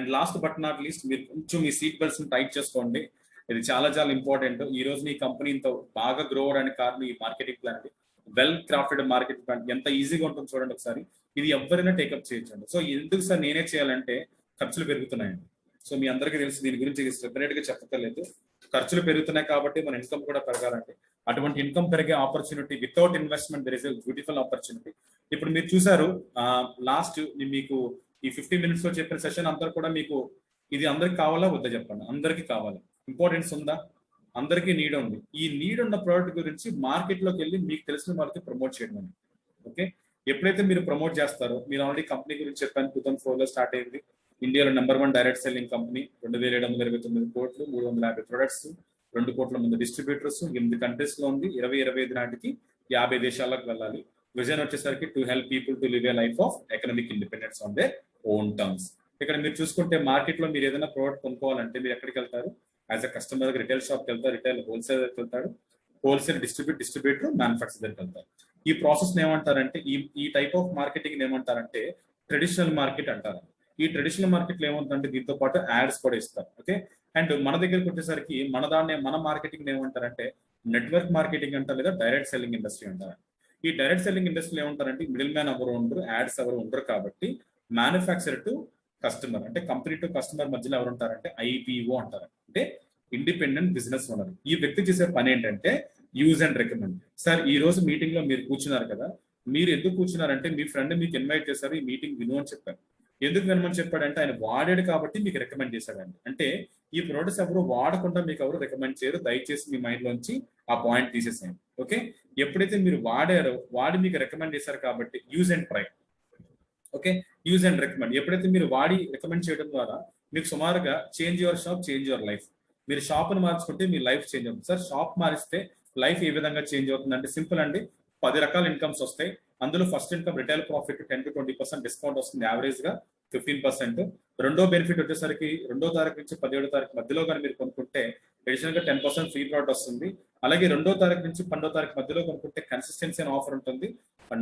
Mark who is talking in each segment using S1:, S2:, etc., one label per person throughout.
S1: And last but not least మీరు కొంచెం మీ seat belts tight చేసుకోండి. ఇది చాలా చాలా ఇంపార్టెంట్. ఈ రోజు మీ కంపెనీ ఇంత బాగా గ్రో అవడానికి కారణం ఈ marketing plan. Well crafted marketing plan ఎంత ఈజీగా ఉంటుంది చూడండి ఒకసారి. ఇది ఎవరైనా టేకప్ చేయొచ్చండి. సో ఎందుకు సార్ నేనే చేయాలంటే ఖర్చులు పెరుగుతున్నాయండి. సో మీ అందరికీ తెలుసు, దీని గురించి సెపరేట్ గా చెప్పలేదు. ఖర్చులు పెరుగుతున్నాయి కాబట్టి మన ఇన్కమ్ కూడా పెరగాలండి. అటువంటి ఇన్కమ్ పెరిగే opportunity without investment there is a beautiful opportunity. ఇప్పుడు మీరు చూసారు లాస్ట్ మీకు ఈ 50 minutes లో చెప్పిన సెషన్ అంతా కూడా మీకు ఇది అందరికి కావాలా వద్దా చెప్పండి. అందరికీ కావాలి. ఇంపార్టెన్స్ ఉందా? అందరికీ నీడ్ ఉంది. ఈ నీడ్ ఉన్న ప్రోడక్ట్ గురించి మార్కెట్ లోకి వెళ్ళి మీకు తెలిసిన వాళ్ళకి ప్రమోట్ చేయడం అండి. ఓకే, ఎప్పుడైతే మీరు ప్రమోట్ చేస్తారో, మీరు ఆల్రెడీ కంపెనీ గురించి చెప్పాను, 2004 లో స్టార్ట్ అయింది. ఇండియాలో #1 డైరెక్ట్ సెల్లింగ్ కంపెనీ. 2729 కోట్లు, 350 ప్రొడక్ట్స్, 2 కోట్ల మంది డిస్ట్రిబ్యూటర్స్, 8 కంట్రీస్ లో ఉంది. 2025 నాటికి 50 దేశాలకు వెళ్ళాలి. విజన్ వచ్చేసరికి to help people to live A life of economic independence on their own terms. ఇక్కడ మీరు చూసుకుంటే మార్కెట్ లో మీరు ఏదైనా ప్రోడక్ట్ కొనుక్కోవాలంటే మీరు ఎక్కడికి వెళ్తారు? యాజ్ అ కస్టమర్ రిటైల్ షాప్కి వెళ్తారు, రిటైల్ హోల్సేలర్కి వెళ్తాడు, హోల్సేల్ డిస్ట్రిబ్యూటర్ మ్యానుఫాక్చర్ దగ్గరికి వెళ్తారు. ఈ ప్రాసెస్ ఏమంటారంటే, ఈ టైప్ ఆఫ్ మార్కెటింగ్ ఏమంటారంటే ట్రెడిషనల్ మార్కెట్ అంటారు. ఈ ట్రెడిషనల్ మార్కెట్ లో ఏమంటారంటే దీంతో పాటు యాడ్స్ కూడా ఇస్తారు. ఓకే, అండ్ మన దగ్గరకు వచ్చేసరికి మన మార్కెటింగ్ ఏమంటారంటే నెట్వర్క్ మార్కెటింగ్ అంటారు, లేదా డైరెక్ట్ సెల్లింగ్ ఇండస్ట్రీ అంటారు. ఈ డైరెక్ట్ సెల్లింగ్ ఇండస్ట్రీలో ఏమంటారంటే మిడిల్ మ్యాన్ ఎవరు ఉండరు, యాడ్స్ ఎవరు ఉండరు. కాబట్టి మ్యానుఫ్యాక్చర్ టు కస్టమర్ అంటే కంపెనీ టు కస్టమర్ మధ్యలో ఎవరు ఉంటారంటే ఐపీఓ అంటారు, అంటే ఇండిపెండెంట్ బిజినెస్ ఓనర్. ఈ వ్యక్తి చేసే పని ఏంటంటే యూజ్ అండ్ రికమెండ్. సార్ ఈ రోజు మీటింగ్ లో మీరు కూర్చున్నారు కదా, మీరు ఎందుకు కూర్చున్నారంటే మీ ఫ్రెండ్ మీకు ఇన్వైట్ చేశారు, ఈ మీటింగ్ విను అని చెప్పారు. ఎందుకు వినమని చెప్పాడంటే ఆయన వాడాడు కాబట్టి మీకు రికమెండ్ చేశాడండి. అంటే ఈ ప్రొడక్ట్స్ ఎవరు వాడకుండా మీకు ఎవరు రికమెండ్ చేయరు. దయచేసి మీ మైండ్ లోంచి ఆ పాయింట్ తీసేసేయండి. ఓకే, ఎప్పుడైతే మీరు వాడారో, వాడి మీకు రికమెండ్ చేశారు కాబట్టి use and try. Okay, use and recommend. ఎప్పుడైతే మీరు వాడి రికమెండ్ చేయడం ద్వారా మీకు సుమారుగా change your shop, change your life. మీరు షాప్ను మార్చుకుంటే మీ లైఫ్ చేంజ్ అవుతుంది. సార్ షాప్ మారిస్తే లైఫ్ ఏ విధంగా చేంజ్ అవుతుంది అంటే సింపుల్ అండి. 10 రకాల ఇన్కమ్స్ వస్తాయి. అందులో first income retail profit 10 to 20% discount వస్తుంది, యావరేజ్ గా 15%. రెండో బెనిఫిట్ వచ్చేసరికి 2వ తారీఖు నుంచి 17వ తారీఖు మధ్యలో కానీ మీరు కొనుక్కుంటే అడిషనల్ గా 10% ఫ్రీ ప్రోడక్ట్ వస్తుంది. అలాగే 2వ తారీఖు నుంచి 12వ తారీఖు మధ్యలో కొనుక్కుంటే కన్సిస్టెన్సీ అని ఆఫర్ ఉంటుంది.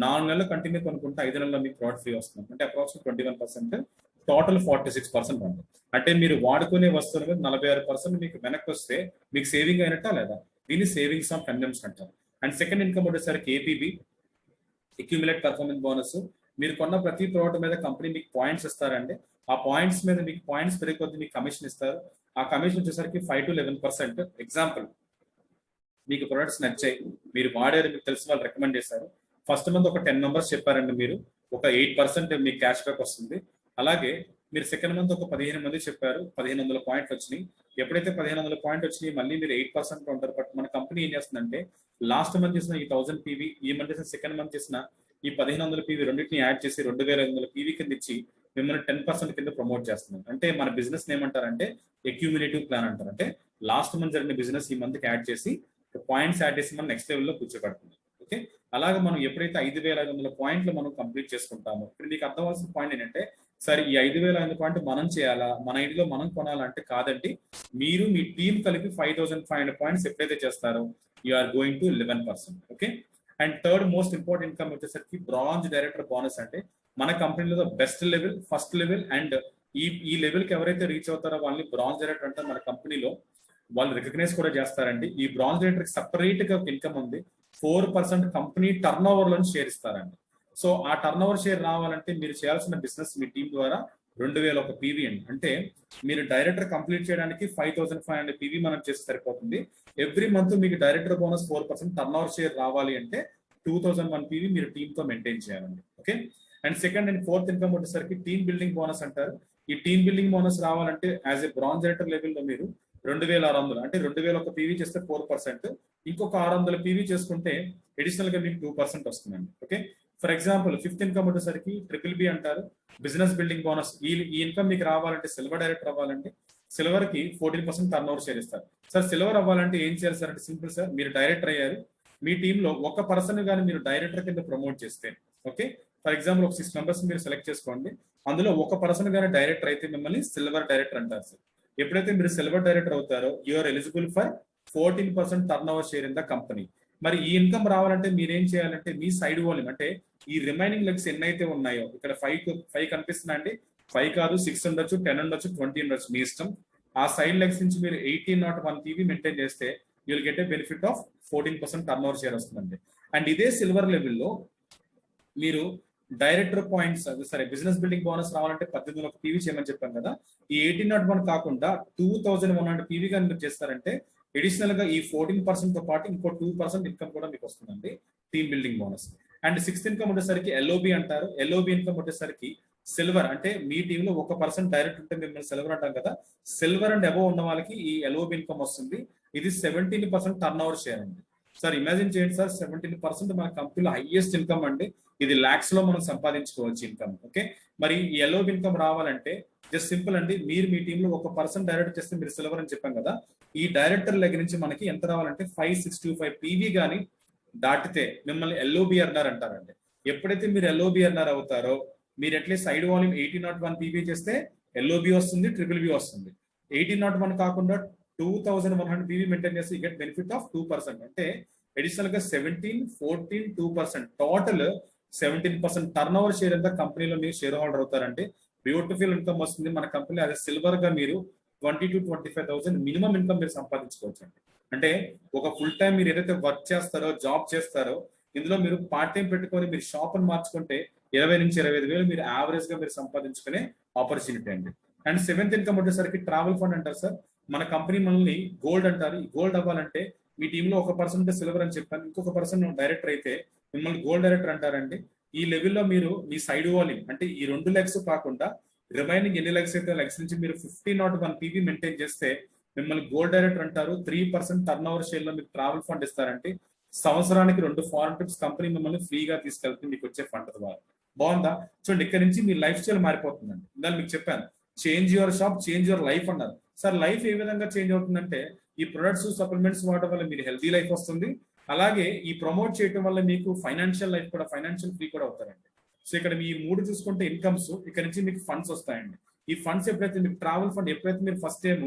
S1: 4 నెలలు కంటిన్యూ కొనుక్కుంటే 5 నెలల్లో మీకు ప్రోడక్ట్ ఫ్రీ వస్తుంది. అంటే అప్రాక్సిమేట్ 21%, టోటల్ 46% ఉంది. అంటే మీరు వాడుకునే వస్తువుల మీద 46% మీకు వెనక్కి వస్తే మీకు సేవింగ్ అయినట్టా లేదా? దీన్ని సేవింగ్స్ ఆఫ్ కన్జంప్షన్ అంటారు. అండ్ సెకండ్ ఇన్కమ్ వచ్చేసరికి ఏపీబీ, అక్యూములేట్ పర్ఫార్మెన్స్ బోనస్. మీరు కొన్న ప్రతి ప్రోడక్ట్ మీద కంపెనీ మీకు పాయింట్స్ ఇస్తారండి. ఆ పాయింట్స్ మీద మీకు పాయింట్స్ పెరిగి కొద్ది మీకు కమిషన్ ఇస్తారు. ఆ కమిషన్ వచ్చేసరికి 5 to 11%. ఎగ్జాంపుల్, మీకు ప్రొడక్ట్స్ నచ్చాయి, మీరు వాడారు, మీకు తెలిసిన వాళ్ళు రికమెండ్ చేశారు. ఫస్ట్ మంత్ ఒక 10 మెంబర్స్ చెప్పారండి, మీరు ఒక 8% మీకు క్యాష్ బ్యాక్ వస్తుంది. అలాగే మీరు సెకండ్ మంత్ ఒక 15 మంది చెప్పారు, 1500 పాయింట్లు వచ్చినాయి. ఎప్పుడైతే 1500 పాయింట్ వచ్చినాయి మళ్ళీ మీరు 8% ఉంటారు. బట్ మన కంపెనీ ఏం చేస్తుందంటే లాస్ట్ మంత్ చేసిన ఈ 1000 పీవీ, ఈ మంత్ చేసిన సెకండ్ మంత్ చేసిన ఈ 1500 పీవీ రెండింటిని యాడ్ చేసి 2500 పీవీ కింద ఇచ్చి మిమ్మల్ని 10% కింద ప్రమోట్ చేస్తున్నాం. అంటే మన బిజినెస్ ఏమంటారంటే అక్యూములేటివ్ ప్లాన్ అంటారు. అంటే లాస్ట్ మంత్ జరిగిన బిజినెస్ ఈ మంత్ యాడ్ చేసి పాయింట్స్ యాడ్ చేసి మనం నెక్స్ట్ లెవెల్లో కూర్చోబెడుతుంది. ఓకే, అలాగే మనం ఎప్పుడైతే 5500 పాయింట్లు మనం కంప్లీట్ చేసుకుంటామో, ఇప్పుడు మీకు అర్థమవలసిన పాయింట్ ఏంటంటే సరే ఈ 5500 పాయింట్ మనం చేయాలా, మన ఐడిలో మనం కొనాలంటే కాదండి. మీరు మీ టీం కలిపి 5500 పాయింట్స్ ఎప్పుడైతే చేస్తారో you are going to 11%. Okay, and third most important income వచ్చేసరికి బ్రాంజ్ డైరెక్టర్ బోనస్. అంటే మన కంపెనీలో best level, first level and ఈ లెవెల్ కి ఎవరైతే రీచ్ అవుతారో వాళ్ళని బ్రాంజ్ డైరెక్టర్ అంటే మన కంపెనీలో వాళ్ళు రికగ్నైజ్ కూడా చేస్తారండి. ఈ బ్రాంజ్ డైరెక్టర్ సపరేట్ గా ఇన్కమ్ ఉంది. 4% కంపెనీ టర్న్ ఓవర్ లో షేర్ ఇస్తారండి. సో ఆ టర్న్ ఓవర్ షేర్ రావాలంటే మీరు చేయాల్సిన బిజినెస్ మీ టీం ద్వారా 2001 పీవీ అండి. అంటే మీరు డైరెక్టర్ కంప్లీట్ చేయడానికి 5500 పీవీ మనం చేస్తే సరిపోతుంది. ఎవ్రీ మంత్ మీకు director bonus 4% turn over share రావాలి అంటే 2001 పీవీ మీరు టీమ్ తో మెయింటైన్ చేయాలండి. Okay, and second and fourth income వచ్చేసరికి టీమ్ బిల్డింగ్ బోనస్ అంటారు. ఈ టీమ్ బిల్డింగ్ బోనస్ రావాలంటే యాజ్ ఎ బ్రాంజ్ డైరెక్టర్ లెవెల్లో మీరు 2600 అంటే 2001 పీవీ చేస్తే 4%, ఇంకొక 600 పీవీ చేసుకుంటే అడిషనల్ గా మీకు 2% వస్తుందండి. Okay, for example fifth income వచ్చేసరికి BBB అంటారు, బిజినెస్ బిల్డింగ్ బోనస్. ఈ ఇన్కమ్ మీకు రావాలంటే సిల్వర్ డైరెక్టర్ అవ్వాలంటే సిల్వర్ కి 14% టర్న్ ఓవర్ షేర్ ఇస్తారు. సార్ సిల్వర్ అవ్వాలంటే ఏం చేయాలి సార్ అంటే సింపుల్ సార్, మీరు డైరెక్టర్ అయ్యారు, మీ టీంలో ఒక పర్సన్ కానీ మీరు డైరెక్టర్ కింద ప్రమోట్ చేస్తే, ఓకే ఫర్ ఎగ్జాంపుల్ ఒక 6 మెంబర్స్ మీరు సెలెక్ట్ చేసుకోండి, అందులో ఒక పర్సన్ కానీ డైరెక్టర్ అయితే మిమ్మల్ని సిల్వర్ డైరెక్టర్ అంటారు సార్. ఎప్పుడైతే మీరు సిల్వర్ డైరెక్టర్ అవుతారో you are eligible for 14% turnover share in the company. మరి ఈ ఇన్కమ్ రావాలంటే మీరేం చేయాలంటే మీ సైడ్ వాల్యూమ్ అంటే ఈ రిమైనింగ్ లెగ్స్ ఎన్నైతే ఉన్నాయో, ఇక్కడ 5 కనిపిస్తున్నాయండి, 5 కాదు, 6 ఉండొచ్చు, 10 ఉండొచ్చు, 20 ఉండొచ్చు, మీ ఇష్టం. ఆ సైడ్ లెగ్స్ నుంచి మీరు 1801 పీవీ మెయింటైన్ చేస్తే you'll get a benefit of 14% turnover share వస్తుందండి. అండ్ ఇదే సిల్వర్ లెవెల్లో మీరు డైరెక్టర్ పాయింట్స్, సరే బిజినెస్ బిల్డింగ్ బోనస్ రావాలంటే 18 పీవీ చేయమని చెప్పాను కదా. ఈ 1801 కాకుండా 2100 పీవీ కానీ మీరు చేస్తారంటే అడిషనల్ గా ఈ 14% తో పాటు ఇంకో 2% ఇన్కమ్ కూడా మీకు వస్తుందండి, team building bonus. And 6th income వచ్చేసరికి ఎల్ఓబి అంటారు. ఎల్ఓబి ఇన్కమ్ వచ్చేసరికి సిల్వర్, అంటే మీ టీంలో 1% డైరెక్ట్ ఉంటే మిమ్మల్ని సిల్వర్ అంటాం కదా, సిల్వర్ అండ్ అబోవ్ ఉన్న వాళ్ళకి ఈ ఎల్ఓబి ఇన్కమ్ వస్తుంది. ఇది 17% టర్న్ ఓవర్ షేర్ అండి. సార్ ఇమాజిన్ చేయండి సార్, 17% మన కంపెనీలో హైయెస్ట్ ఇన్కమ్ అండి. ఇది లాక్స్ లో మనం సంపాదించుకోవచ్చు ఇన్కమ్. ఓకే, మరి ఈ ఎల్ఓబి ఇన్కమ్ రావాలంటే జస్ట్ సింపుల్ అండి, మీరు మీ టీంలో 1% డైరెక్ట్ చేస్తే మీరు సిల్వర్ అని చెప్పాం కదా, ఈ డైరెక్టర్ దగ్గర నుంచి మనకి ఎంత రావాలంటే 5625 పీవీ గానీ దాటితే మిమ్మల్ని ఎల్ఓబి అర్నర్ అంటారండి. ఎప్పుడైతే మీరు ఎల్ఓబి అర్నర్ అవుతారో మీరు అట్లీస్ట్ సైడ్ వాల్యూమ్ 1801 పీవీ చేస్తే ఎల్ఓబి వస్తుంది, ట్రిపుల్ బి వస్తుంది. 1801 కాకుండా 2100 పీవీ మెయింటైన్ చేస్తే గెట్ బెనిఫిట్ ఆఫ్ 2%. అంటే అడిషనల్ గా 17, 14, 2%, టోటల్ 17% టర్న్ ఓవర్ షేర్ అంతా కంపెనీలో మీరు షేర్ హోల్డర్ అవుతారంటే బ్యూటిఫుల్ ఇన్కమ్ వస్తుంది మన కంపెనీ. అదే సిల్వర్ గా మీరు 20 to 25,000 మినిమం ఇన్కమ్ మీరు సంపాదించుకోవచ్చు అండి. అంటే ఒక ఫుల్ టైం మీరు ఏదైతే వర్క్ చేస్తారో, జాబ్ చేస్తారో, ఇందులో మీరు పార్ట్ టైం పెట్టుకొని మీరు షాప్ అని మార్చుకుంటే 20 నుంచి 25,000 మీరు యావరేజ్ గా మీరు సంపాదించుకునే ఆపర్చునిటీ అండి. అండ్ 7th ఇన్కమ్ వచ్చేసరికి ట్రావెల్ ఫండ్ అంటారు సార్. మన కంపెనీ మనల్ని గోల్డ్ అంటారు. ఈ గోల్డ్ అవ్వాలంటే మీ టీంలో 1% సిల్వర్ అని చెప్పాను, ఇంకొక పర్సన్ డైరెక్టర్ అయితే మిమ్మల్ని గోల్డ్ డైరెక్టర్ అంటారండి. ఈ లెవెల్లో మీరు మీ సైడ్ వాల్యూమ్ అంటే ఈ 2 లెగ్స్ కాకుండా రిమైనింగ్ ఎన్ని లెగ్స్ అయితే లెగ్స్ నుంచి మీరు 1501 పీవీ మెయింటైన్ చేస్తే మిమ్మల్ని గోల్డ్ డైరెక్టర్ అంటారు. 3% టర్న్ ఓవర్ షేర్ లో మీకు ట్రావెల్ ఫండ్ ఇస్తారంటే సంవత్సరానికి 2 ఫారెన్ ట్రిప్స్ కంపెనీ మిమ్మల్ని ఫ్రీగా తీసుకెళ్తుంది మీకు వచ్చే ఫండ్ ద్వారా. బాగుందా? చూడండి, ఇక్కడ నుంచి మీ లైఫ్ స్టైల్ మారిపోతుందండి. ఇందాక మీకు చెప్పాను change your shop, change your life అన్నారు సార్. లైఫ్ ఏ విధంగా చేంజ్ అవుతుందంటే ఈ ప్రొడక్ట్స్, సప్లిమెంట్స్ వాడటం వల్ల మీరు హెల్తీ లైఫ్ వస్తుంది. అలాగే ఈ ప్రమోట్ చేయడం వల్ల మీకు ఫైనాన్షియల్ లైఫ్ కూడా, ఫైనాన్షియల్ ఫ్రీ కూడా అవుతారండి. సో ఇక్కడ మీ 3 చూసుకుంటే ఇన్కమ్స్, ఇక్కడ నుంచి మీకు ఫండ్స్ వస్తాయండి. ఈ ఫండ్స్ ఎప్పుడైతే మీకు ట్రావెల్ ఫండ్, ఎప్పుడైతే మీరు ఫస్ట్ టైం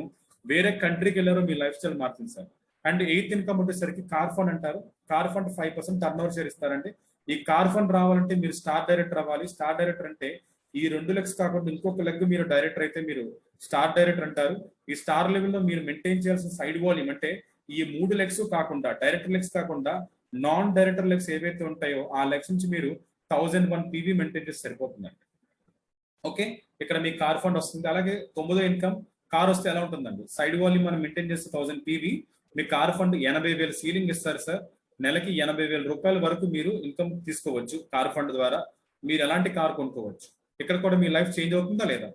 S1: వేరే కంట్రీకి వెళ్ళారో మీ లైఫ్ స్టైల్ మారుతుంది సార్. అండ్ 8th ఇన్కమ్ వచ్చేసరికి కార్ ఫండ్ అంటారు. Car fund 5% turn over share ఇస్తారండి. ఈ కార్ ఫండ్ రావాలంటే మీరు స్టార్ డైరెక్టర్ అవ్వాలి. స్టార్ డైరెక్టర్ అంటే ఈ 2 లెగ్స్ కాకుండా ఇంకొక లెగ్ మీరు డైరెక్టర్ అయితే మీరు స్టార్ డైరెక్టర్ అంటారు. ఈ స్టార్ లెవెల్లో మీరు మెయింటైన్ చేయాల్సిన సైడ్ వాల్యూమ్ అంటే ఈ 3 లెగ్స్ కాకుండా, డైరెక్టర్ లెగ్స్ కాకుండా నాన్ డైరెక్టర్ లెగ్స్ ఏవైతే ఉంటాయో ఆ లెగ్స్ నుంచి మీరు 1001 పీవీ మెయింటైన్ చేస్తే సరిపోతుందండి. ఓకే, ఇక్కడ మీ కార్ ఫండ్ వస్తుంది. అలాగే 9th ఇన్కమ్, కార్ వస్తే ఎలా ఉంటుందండి, సైడ్ వాల్యూమ్ మనం మెయింటైన్ చేస్తే 1000 పీవీ, మీ కార్ ఫండ్ 80,000 సీలింగ్ ఇస్తారు సార్. నెలకి 80,000 రూపాయల వరకు మీరు ఇన్కమ్ తీసుకోవచ్చు కార్ ఫండ్ ద్వారా. మీరు ఎలాంటి కార్ కొనుక్కోవచ్చు. ఇక్కడ కూడా మీ లైఫ్ చేంజ్ అవుతుందా లేదా?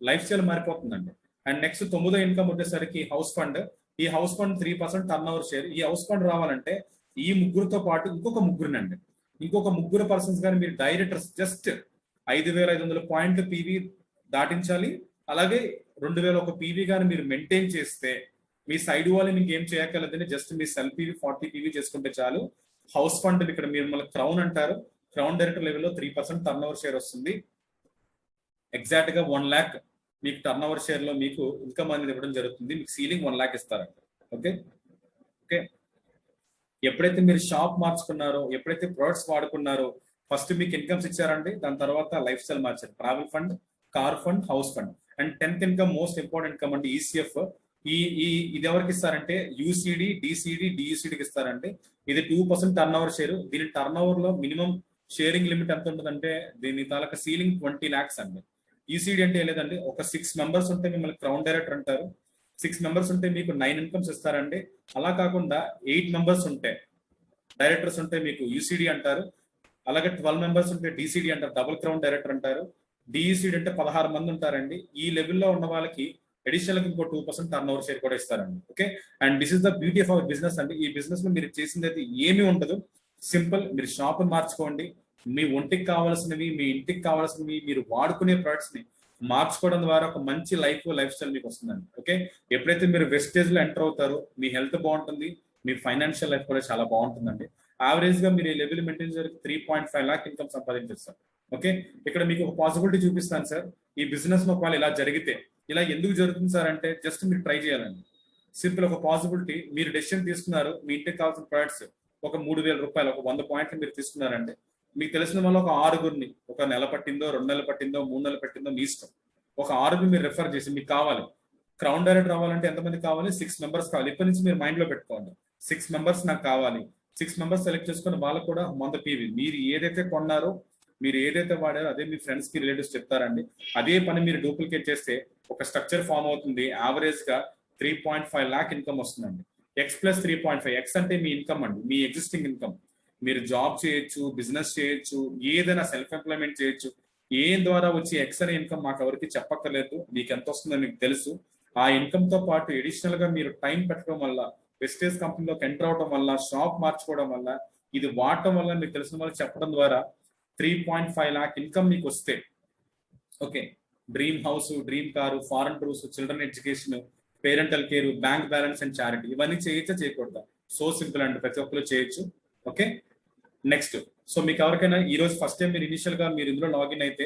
S1: లైఫ్ స్టైల్ మారిపోతుందండి. అండ్ నెక్స్ట్ 9th ఇన్కమ్ వచ్చేసరికి హౌస్ ఫండ్. ఈ house fund 3% turnover share. ఈ హౌస్ ఫండ్ రావాలంటే ఈ ముగ్గురుతో పాటు ఇంకొక ముగ్గురు పర్సన్స్ కానీ మీరు డైరెక్టర్స్ జస్ట్ 5,500 పాయింట్ పీవీ దాటించాలి. అలాగే 2,001 పీవీ గాని మీరు మెయింటైన్ చేస్తే మీ సైడ్ వాల్యూమ్ ఇంకేం చేయక్కర్లేదని జస్ట్ మీ సెల్ పీవీ 40 పీవీ చేసుకుంటే చాలు. హౌస్ ఫండ్ ఇక్కడ మీరు మళ్ళీ క్రౌన్ అంటారు. క్రౌన్ డైరెక్టర్ లెవెల్లో 3% టర్న్ ఓవర్ షేర్ వస్తుంది. ఎగ్జాక్ట్ గా 1 lakh మీకు టర్న్ ఓవర్ షేర్ లో మీకు ఇన్కమ్ అనేది ఇవ్వడం జరుగుతుంది. మీకు సీలింగ్ 1 lakh ఇస్తారంట. ఓకే ఓకే, ఎప్పుడైతే మీరు షాప్ మార్చుకున్నారో, ఎప్పుడైతే ప్రొడక్ట్స్ వాడుకున్నారో ఫస్ట్ మీకు ఇన్కమ్స్ ఇచ్చారండి. దాని తర్వాత లైఫ్ స్టైల్ మార్చారు. Travel fund, car fund, house fund. And 10th income most important income అంటే ఈసీఎఫ్. ఇది ఎవరికి ఇస్తారంటే యూసీడీ, డిసిడి, డిఈసిడికి ఇస్తారంటే ఇది 2% టర్న్ ఓవర్ షేర్. దీని టర్న్ ఓవర్ లో మినిమం షేరింగ్ లిమిట్ ఎంత ఉంటుందంటే దీని తాలూకా సీలింగ్ 20 lakhs అండి. ఈసీడీ అంటే లేదండి, ఒక 6 మెంబర్స్ ఉంటే మిమ్మల్ని క్రౌన్ డైరెక్టర్ అంటారు. 6 మెంబర్స్ ఉంటే మీకు 9 ఇన్కమ్స్ ఇస్తారండి. అలా కాకుండా 8 మెంబర్స్ ఉంటే డైరెక్టర్స్ ఉంటే మీకు యూసీడీ అంటారు. అలాగే 12 మెంబర్స్ ఉంటే డిసిడి అంటారు, డబుల్ క్రౌన్ డైరెక్టర్ అంటారు. డిఈసిడి అంటే 16 మంది ఉంటారండి. ఈ లెవెల్లో ఉన్న వాళ్ళకి అడిషనల్ ఇంకో 2% టర్న్ ఓవర్ షేర్ కూడా ఇస్తారండి. Okay, and this is the beauty of our business అండి. ఈ బిజినెస్ లో మీరు చేసింది అయితే ఏమీ ఉండదు. సింపుల్, మీరు షాప్ మార్చుకోండి. మీ ఒంటికి కావాల్సినవి, మీ ఇంటికి కావాల్సినవి, మీరు వాడుకునే ప్రొడక్ట్స్ ని మార్చుకోవడం ద్వారా ఒక మంచి లైఫ్ స్టైల్ మీకు వస్తుందండి. ఓకే, ఎప్పుడైతే మీరు వెస్టేజ్ లో ఎంటర్ అవుతారో మీ హెల్త్ బాగుంటుంది, మీ ఫైనాన్షియల్ లైఫ్ కూడా చాలా బాగుంటుందండి. యావరేజ్ గా మీరు ఈ లెవెల్ మెయింటైన్ చేసి 3.5 lakh ఇన్కమ్ సంపాదించేస్తారు. ఓకే, ఇక్కడ మీకు ఒక పాసిబిలిటీ చూపిస్తాను సార్. ఈ బిజినెస్ లో ఒకవేళ ఇలా జరిగితే, ఇలా ఎందుకు జరుగుతుంది సార్ అంటే జస్ట్ మీరు ట్రై చేయాలండి. సింపుల్, ఒక పాసిబిలిటీ, మీరు డెసిషన్ తీసుకున్నారు, మీ ఇంటికి కావాల్సిన ప్రొడక్ట్స్ ఒక 3,000 రూపాయలు, ఒక 100 పాయింట్లు మీరు తీసుకున్నారంటే మీకు తెలిసిన వల్ల ఒక 6గురిని, ఒక నెల పట్టిందో, 2 నెలలు పట్టిందో, 3 నెలలు పట్టిందో మీ ఇష్టం, ఒక 6 మీరు రెఫర్ చేసి మీకు కావాలి. క్రౌన్ డైరెక్టర్ అవ్వాలంటే ఎంతమంది కావాలి? 6 మెంబర్స్ కావాలి. ఇప్పటి నుంచి మీరు మైండ్ లో పెట్టుకోండి, 6 మెంబర్స్ నాకు కావాలి. 6 మెంబర్స్ సెలెక్ట్ చేసుకుని వాళ్ళకు కూడా 100 PV మీరు ఏదైతే కొన్నారో, మీరు ఏదైతే వాడారో అదే మీ ఫ్రెండ్స్ కి రిలేటివ్స్ చెప్తారండి. అదే పని మీరు డూప్లికేట్ చేస్తే ఒక స్ట్రక్చర్ ఫామ్ అవుతుంది. యావరేజ్ గా 3.5 లాక్ ఇన్కమ్ వస్తుందండి. ఎక్స్ ప్లస్ 3.5, ఎక్స్ అంటే మీ ఇన్కమ్ అండి, మీ ఎగ్జిస్టింగ్ ఇన్కమ్. మీరు జాబ్ చేయొచ్చు, బిజినెస్ చేయొచ్చు, ఏదైనా సెల్ఫ్ ఎంప్లాయ్మెంట్ చేయొచ్చు. ఏ ద్వారా వచ్చి ఎక్స్ అనే ఇన్కమ్ మాకు ఎవరికి చెప్పక్కర్లేదు, మీకు ఎంత వస్తుందో మీకు తెలుసు. ఆ ఇన్కమ్ తో పాటు ఎడిషనల్ గా మీరు టైం పెట్టడం వల్ల, వెస్టేజ్ కంపెనీలోకి ఎంటర్ అవడం వల్ల, షాప్ మార్చుకోవడం వల్ల, ఇది వాడటం వల్ల, మీకు తెలిసిన వాళ్ళకి చెప్పడం ద్వారా 3.5 లాక్ ఇన్కమ్ మీకు వస్తే, okay, dream house, dream car, foreign tours, children education, parental care, bank balance and charity, ఇవన్నీ చేయొచ్చా చేయకూడదా? సో సింపుల్ అండి, ప్రతి ఒక్కరు చేయొచ్చు. Okay, next. సో మీకు ఎవరికైనా ఈ రోజు ఫస్ట్ టైం మీరు ఇనిషియల్ గా మీరు ఇందులో లాగిన్ అయితే